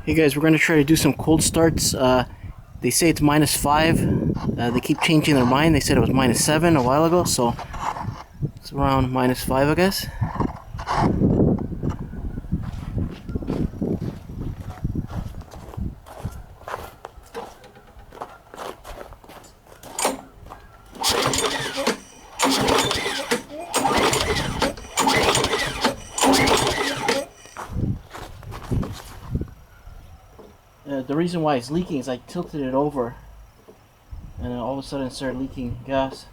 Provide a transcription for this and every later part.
Hey guys, we're going to try to do some cold starts. They say it's -5. They keep changing their mind. They said it was -7 a while ago, so it's around -5, I guess. The reason why it's leaking is I tilted it over and all of a sudden it started leaking gas.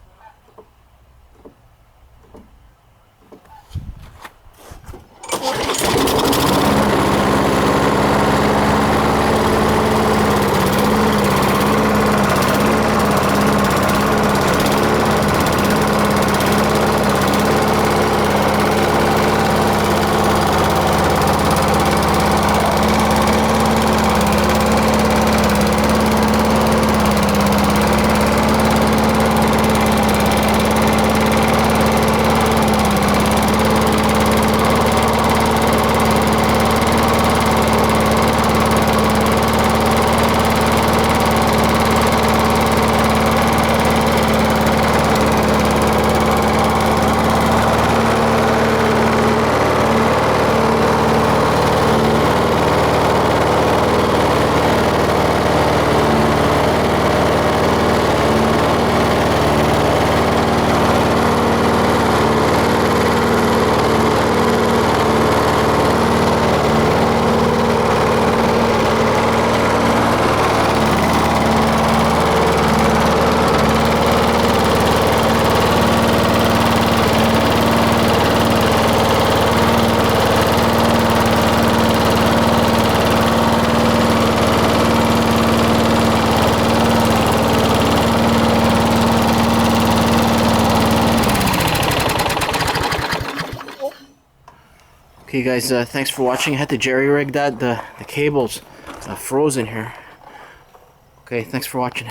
Okay guys, thanks for watching. I had to jerry-rig that. The cable's frozen here. Okay, thanks for watching.